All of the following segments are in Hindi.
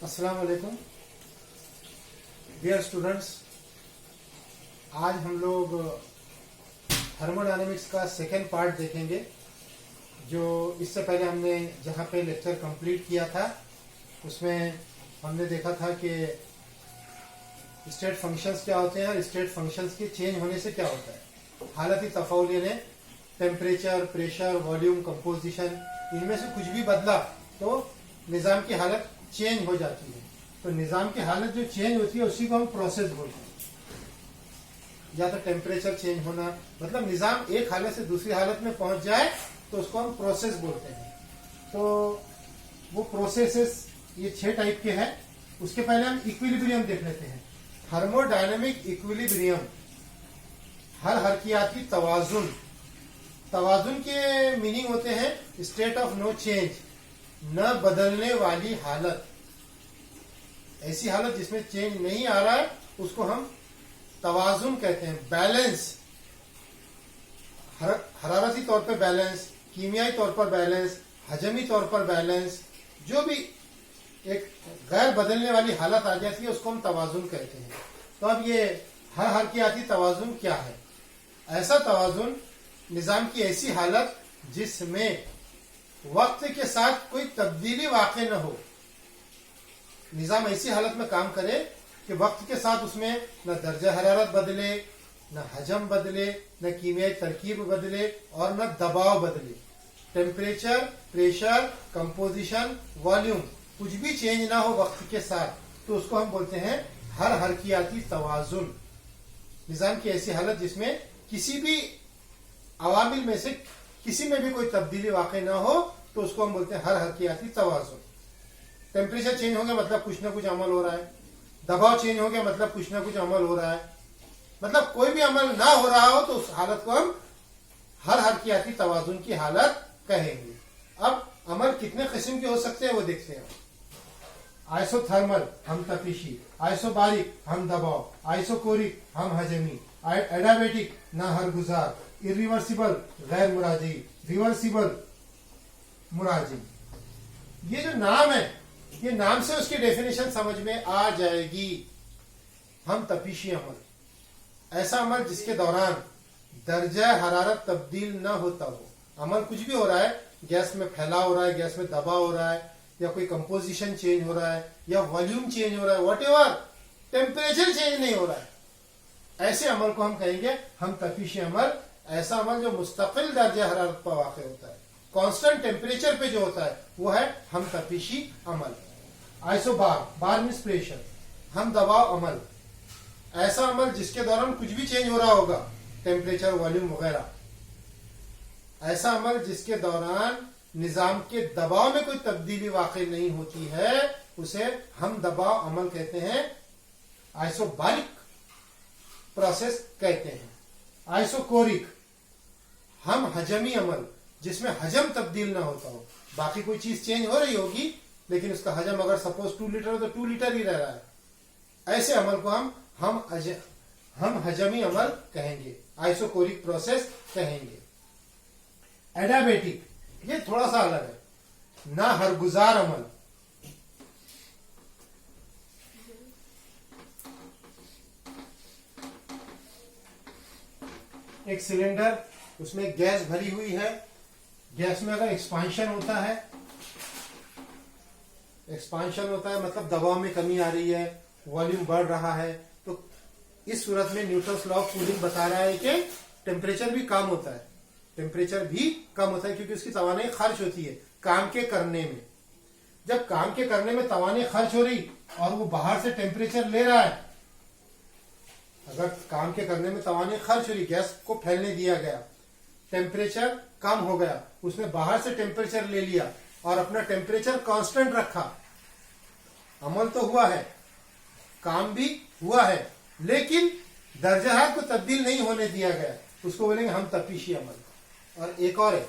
अस्सलाम वालेकुम डियर स्टूडेंट्स। आज हम लोग थर्मोडायनेमिक्स का सेकेंड पार्ट देखेंगे। जो इससे पहले हमने जहाँ पे लेक्चर कंप्लीट किया था उसमें हमने देखा था कि स्टेट फंक्शंस क्या होते हैं और स्टेट फंक्शंस के चेंज होने से क्या होता है। हालती तफाउल यानी टेम्परेचर, प्रेशर, वॉल्यूम, कंपोजिशन, इनमें से कुछ भी बदला तो निज़ाम की हालत चेंज हो जाती है। तो निज़ाम की हालत जो चेंज होती है उसी को हम प्रोसेस बोलते हैं। या तो टेम्परेचर चेंज होना, मतलब निज़ाम एक हालत से दूसरी हालत में पहुंच जाए तो उसको हम प्रोसेस बोलते हैं। तो वो प्रोसेसेस ये 6 टाइप के हैं। उसके पहले हम इक्विलिब्रियम देख लेते हैं। थर्मोडायनेमिक इक्विलिब्रियम, हर हरकियाती तवाजुन। तवाजुन के मीनिंग होते हैं स्टेट ऑफ नो चेंज, न बदलने वाली हालत। ऐसी हालत जिसमें चेंज नहीं आ रहा है उसको हम तवाजुन कहते हैं। बैलेंस, हरारती तौर पर बैलेंस, कीमियाई तौर पर बैलेंस, हजमी तौर पर बैलेंस, जो भी एक गैर बदलने वाली हालत आ जाती है उसको हम तवाजुन कहते हैं। तो अब ये हर हरकियाती तवाजुन क्या है? ऐसा तवाजुन निजाम की ऐसी हालत जिसमें वक्त के साथ कोई तब्दीली वाक़ई न हो। निजाम ऐसी हालत में काम करे कि वक्त के साथ उसमें न दर्जा हरारत बदले, न हजम बदले, न कीमियाई तरकीब बदले और न दबाव बदले। टेम्परेचर, प्रेशर, कंपोजिशन, वॉल्यूम कुछ भी चेंज ना हो वक्त के साथ, तो उसको हम बोलते हैं हर हरकियाती तवाजुन। निजाम की ऐसी हालत जिसमें किसी भी अवामिल में से किसी में भी कोई तब्दीली वाक़ई ना हो तो उसको हम बोलते हैं हर हरकियाती तवाजुन। टेम्परेचर चेंज हो गया मतलब कुछ ना कुछ अमल हो रहा है, दबाव चेंज हो गया मतलब कुछ ना कुछ अमल हो रहा है, मतलब कोई भी अमल ना हो रहा हो तो उस हालत को हम हर हरकियाती तवाजुन की हालत कहेंगे। अब अमल कितने किस्म के हो सकते हैं वो देखते हैं। आइसोथर्मल हम तपिशी, आइसोबारिक हम दबाव, आइसोकोरिक हम हजमी, एडाबेटिक ना हरगुजार, इरिवर्सिबल गैर मुराजी, रिवर्सिबल मुराजी। ये जो नाम है, ये नाम से उसकी डेफिनेशन समझ में आ जाएगी। हम तपीशी अमल, ऐसा अमल जिसके दौरान दर्जा हरारत तब्दील न होता हो। अमल कुछ भी हो रहा है, गैस में फैलाव हो रहा है, गैस में दबाव हो रहा है, या कोई कंपोजिशन चेंज हो रहा है, या वॉल्यूम चेंज हो रहा है, व्हाटएवर, टेम्परेचर चेंज नहीं हो रहा है, ऐसे अमल को हम कहेंगे हम तपीशी अमल। ऐसा अमल जो मुस्तकिल दर्जा हरारत पर वाक़ होता है, कांस्टेंट टेम्परेचर पे जो होता है वो है हम तपीशी अमल। आइसोबार, बार मींस प्रेशर, हम दबाव अमल, ऐसा अमल जिसके दौरान कुछ भी चेंज हो रहा होगा, टेम्परेचर, वॉल्यूम वगैरह। ऐसा अमल जिसके दौरान निजाम के दबाव में कोई तब्दीली वाक़ई नहीं होती है उसे हम दबाव अमल कहते हैं, आइसोबारिक प्रोसेस कहते हैं। आइसोकोरिक हम हजमी अमल, जिसमें हजम तब्दील ना होता हो, बाकी कोई चीज चेंज हो रही होगी लेकिन उसका हजम अगर सपोज 2 लीटर हो तो 2 लीटर ही रह रहा है, ऐसे अमल को हम हजमी अमल कहेंगे, आइसोकोरिक प्रोसेस कहेंगे। एडाबेटिक ये थोड़ा सा अलग है, ना हरगुजार अमल। एक सिलेंडर, उसमें गैस भरी हुई है, गैस में अगर एक्सपांशन होता है मतलब दबाव में कमी आ रही है, वॉल्यूम बढ़ रहा है, तो इस सूरत में न्यूटन्स लॉ ऑफ कूलिंग बता रहा है कि टेम्परेचर भी कम होता है। टेम्परेचर भी कम होता है क्योंकि उसकी तवानाई खर्च होती है काम के करने में। जब काम के करने में तवानाई खर्च हो रही और वो बाहर से टेम्परेचर ले रहा है, अगर काम के करने में तवानाई खर्च हो रही, गैस को फैलने दिया गया, टेम्परेचर कम हो गया, उसने बाहर से टेम्परेचर ले लिया और अपना टेम्परेचर कांस्टेंट रखा, अमल तो हुआ है, काम भी हुआ है, लेकिन दर्जा हरारत को तब्दील नहीं होने दिया गया, उसको बोलेंगे हम तपीशी अमल। और एक और है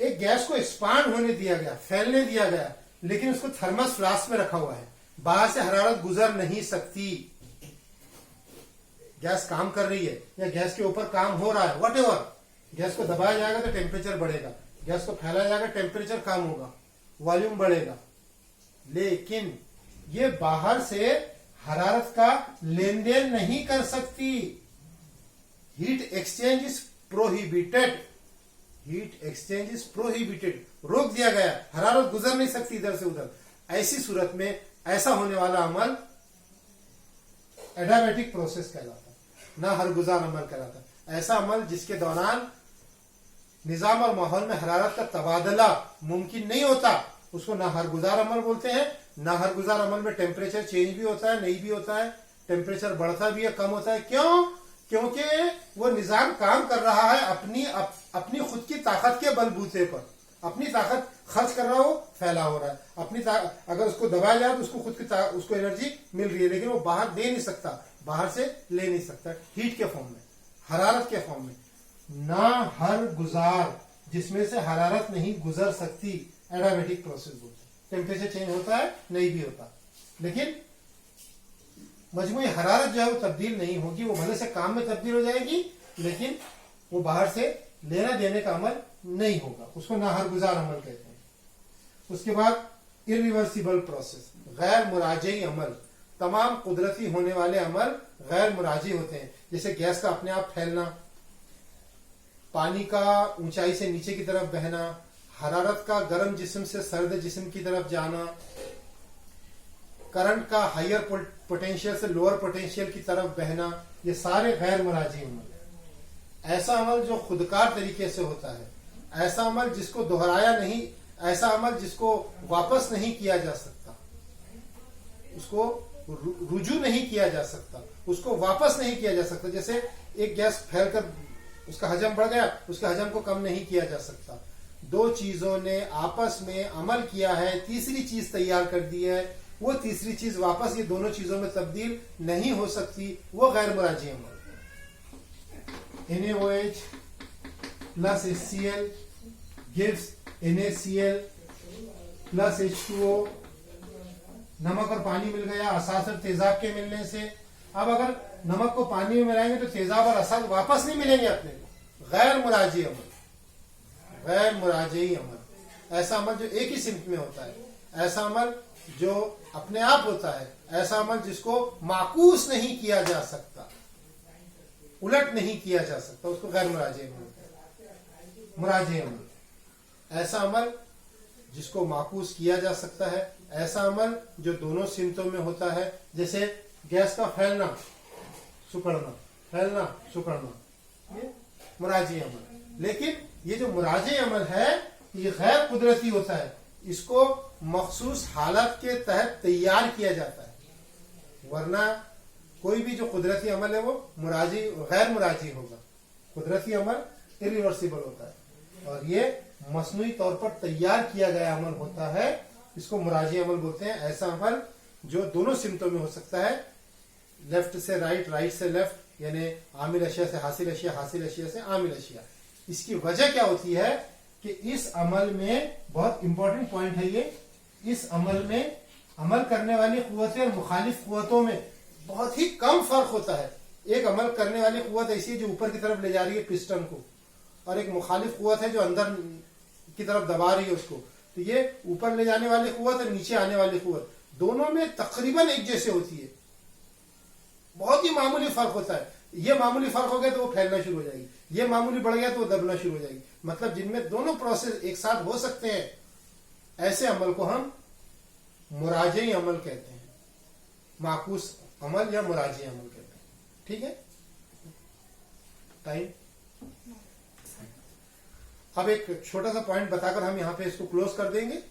एक गैस को एक्सपांड होने दिया गया, फैलने दिया गया, लेकिन उसको थर्मस फ्लास्क में रखा हुआ है, बाहर से हरारत गुजर नहीं सकती। गैस काम कर रही है या गैस के ऊपर काम हो रहा है, वट एवर, गैस को दबाया जाएगा तो टेम्परेचर बढ़ेगा, गैस को फैलाया जाएगा टेम्परेचर कम होगा, वॉल्यूम बढ़ेगा। लेकिन ये बाहर से हरारत का लेन देन नहीं कर सकती। Heat exchange is prohibited, heat exchange is prohibited, रोक दिया गया, हरारत गुजर नहीं सकती इधर से उधर। ऐसी सूरत में ऐसा होने वाला अमल एडामेटिक प्रोसेस कहलाता है, ना हरगुजार अमल कहलाता है। ऐसा अमल जिसके दौरान निजाम और माहौल में हरारत का तबादला मुमकिन नहीं होता, उसको ना हरगुजार अमल बोलते हैं। ना हरगुजार अमल में टेम्परेचर चेंज भी होता है, नहीं भी होता है, टेम्परेचर बढ़ता भी है, कम होता है। क्यों? क्योंकि वो निजाम काम कर रहा है अपनी खुद की ताकत के बलबूते पर, अपनी ताकत खर्च कर रहा हो, फैला हो रहा है। अगर उसको दबाया जाए तो उसको खुद की उसको एनर्जी मिल रही है, लेकिन वो बाहर दे नहीं सकता, बाहर से ले नहीं सकता, हीट के फॉर्म में, हरारत के फॉर्म में। ना हर गुजार, जिसमें से हरारत नहीं गुजर सकती, एडामेटिक प्रोसेस बोलते हैं। टेम्परेचर चेंज होता है, नहीं भी होता, लेकिन मजमूई हरारत जो है वो तब्दील नहीं होगी। वो भले से काम में तब्दील हो जाएगी, लेकिन वो बाहर से लेना देने का अमल नहीं होगा, उसको ना हर गुजार अमल कहते हैं। उसके बाद इरिवर्सिबल प्रोसेस, गैर मुराजी अमल। तमाम कुदरती होने वाले अमल गैर मुराजी होते हैं, जैसे गैस का अपने आप फैलना, पानी का ऊंचाई से नीचे की तरफ बहना, हरारत का गर्म जिस्म से सर्द जिस्म की तरफ जाना, करंट का हायर पोटेंशियल से लोअर पोटेंशियल की तरफ बहना, ये सारे गैर मुराजी अमल है। ऐसा अमल जो खुदकार तरीके से होता है, ऐसा अमल जिसको दोहराया नहीं, ऐसा अमल जिसको वापस नहीं किया जा सकता, उसको रुजू नहीं किया जा सकता, उसको वापस नहीं किया जा सकता। जैसे एक गैस फैलकर उसका हजम बढ़ गया, उसके हजम को कम नहीं किया जा सकता। दो चीजों ने आपस में अमल किया है, तीसरी चीज तैयार कर दी है, वो तीसरी चीज वापस ये दोनों चीजों में तब्दील नहीं हो सकती, वो गैर मुराजी अमल। NaOH plus HCl gives NaCl plus H2O। नमक और पानी मिल गया असाद और तेजाब के मिलने से। अब अगर नमक को पानी में मिलाएंगे तो तेजाब और असाद वापस नहीं मिलेंगे अपने को। गैर मुराजी अमल, गैर मुराजी अमल, ऐसा अमल जो एक ही सिमत में होता है, ऐसा अमल जो अपने आप होता है, ऐसा अमल जिसको माकूस नहीं किया जा सकता, उलट नहीं किया जा सकता, उसको गैर मुराजी अमल। मुराजी अमल ऐसा अमल जिसको माकूस किया जा सकता है, ऐसा अमल जो दोनों सिमतों में होता है, जैसे गैस का फैलना सुकड़ना, फैलना सुकड़ना, ये मुराजी अमल। लेकिन ये जो मुराजी अमल है ये गैर कुदरती होता है, इसको मखसूस हालत के तहत तैयार किया जाता है, वरना कोई भी जो कुदरती अमल है वो मुराजी गैर मुराजी होगा। कुदरती अमल इरिवर्सिबल होता है और ये मसनूई तौर पर तैयार किया गया अमल होता है, इसको मुराजी अमल बोलते हैं। ऐसा अमल जो दोनों सिमतों में हो सकता है, लेफ्ट से राइट, राइट से लेफ्ट, यानी आमिल अशिया से हासिल अशिया, हासिल अशिया से आमिल अशिया। इसकी वजह क्या होती है कि इस अमल में बहुत इंपॉर्टेंट पॉइंट है ये, इस अमल में अमल करने वाली कुव्वतें और मुखालिफ कुव्वतों में बहुत ही कम फर्क होता है। एक अमल करने वाली कुव्वत ऐसी है जो ऊपर की तरफ ले जा रही है पिस्टन को, और एक मुखालिफ कुव्वत है जो अंदर की तरफ दबा रही है उसको। तो ये ऊपर ले जाने वाली कुव्वत और नीचे आने वाली कुव्वत दोनों में तकरीबन एक जैसे होती है, बहुत ही मामूली फर्क होता है। ये मामूली फर्क हो गया तो वो फैलना शुरू हो जाएगी, ये मामूली बढ़ गया तो वो दबना शुरू हो जाएगी। मतलब जिनमें दोनों प्रोसेस एक साथ हो सकते हैं, ऐसे अमल को हम मुराजी अमल कहते हैं, माकूस अमल या मुराजी अमल कहते हैं। ठीक है, टाइम। अब एक छोटा सा पॉइंट बताकर हम यहां पे इसको क्लोज कर देंगे।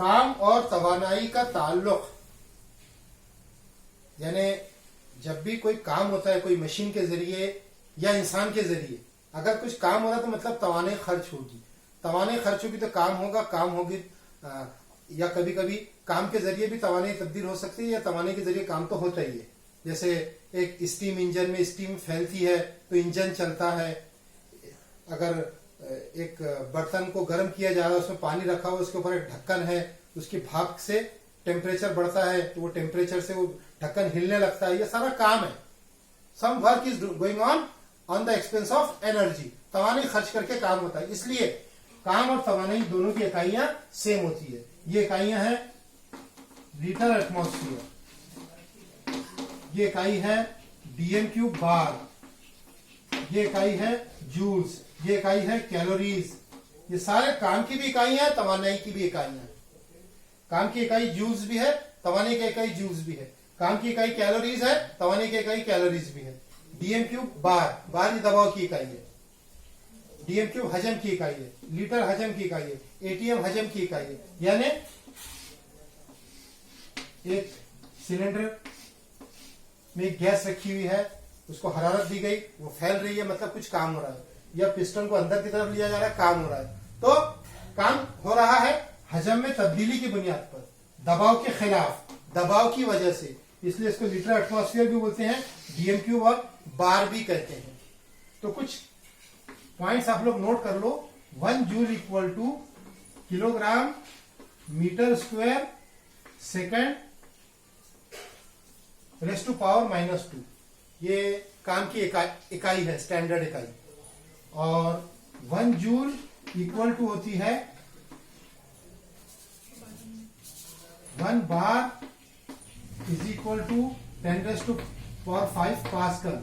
काम और तवानाई का ताल्लुक, यानी जब भी कोई काम होता है कोई मशीन के जरिए या इंसान के जरिए, अगर कुछ काम हो रहा है तो मतलब तवानाई खर्च होगी, तवानाई खर्च होगी तो काम होगा, काम होगी या कभी कभी काम के जरिए भी तवानाई तब्दील हो सकती है या तवानाई के जरिए काम तो होता ही है। जैसे एक स्टीम इंजन में स्टीम फैलती है तो इंजन चलता है। अगर एक बर्तन को गर्म किया जा रहा है, उसमें पानी रखा हुआ, उसके ऊपर एक ढक्कन है, उसकी भाप से टेम्परेचर बढ़ता है तो वो टेम्परेचर से वो ढक्कन हिलने लगता है। ये सारा काम है। Some work is going on the expense of energy. तवानाई खर्च करके काम होता है, इसलिए काम और तवानाई दोनों की इकाइयां सेम होती है। ये इकाइयां हैं लीटर एटमॉस्फेयर, ये इकाई है डीएम क्यूब बार, ये इकाई है जूल्स, ये इकाई है कैलोरीज। ये सारे काम की भी इकाइयां हैं, तवानाई की भी इकाइयां हैं। काम की इकाई जूल्स भी है, तवानाई की इकाई जूल्स भी है। काम की इकाई कैलोरीज है, तवानाई की इकाई कैलोरीज भी है। डीएम क्यूब बार, बार ये दबाव की इकाई है। डीएम क्यूब हजम की इकाई है, लीटर हजम की इकाई है, एटीएम हजम की इकाई है। यानी एक सिलेंडर में गैस रखी हुई है, उसको हरारत दी गई, वो फैल रही है, मतलब कुछ काम हो रहा है। या पिस्टन को अंदर की तरफ लिया जा रहा है, काम हो रहा है। तो काम हो रहा है हजम में तब्दीली की बुनियाद पर, दबाव के खिलाफ, दबाव की वजह से। इसलिए इसको लीटर एटमॉस्फेयर भी बोलते हैं, डीएम क्यूब और बार भी कहते हैं। तो कुछ पॉइंट्स आप लोग नोट कर लो। 1 joule equal to kilogram metre square second raise to power -2। ये काम की इकाई है, स्टैंडर्ड इकाई। और 1 जूल इक्वल टू होती है 1 bar is equal to 10 raise to power 5 pascal.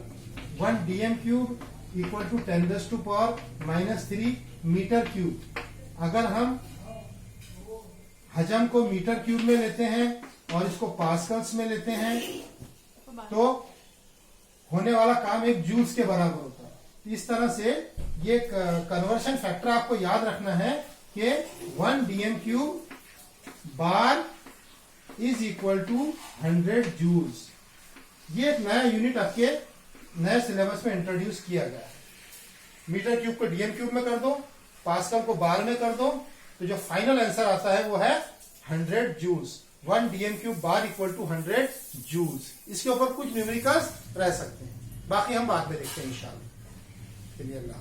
1 dm cube equal to 10 raise to power -3 metre cube. अगर हम हजम को मीटर क्यूब में लेते हैं और इसको पास्कल्स में लेते हैं तो होने वाला काम 1 जूल्स के बराबर होता है। इस तरह से ये कन्वर्शन फैक्टर आपको याद रखना है कि 1 dm cube bar is equal to 100 joules. ये एक नया यूनिट आपके नए सिलेबस में इंट्रोड्यूस किया गया है। मीटर क्यूब को डीएम क्यूब में कर दो, पास्कल को बार में कर दो, तो जो फाइनल आंसर आता है वो है 100 joules. 1 dm cube bar equal to 100 joules. इसके ऊपर कुछ न्यूमेरिकल्स रह सकते हैं, बाकी हम बाद में देखते हैं इंशाल्लाह। चलिए अल्लाह।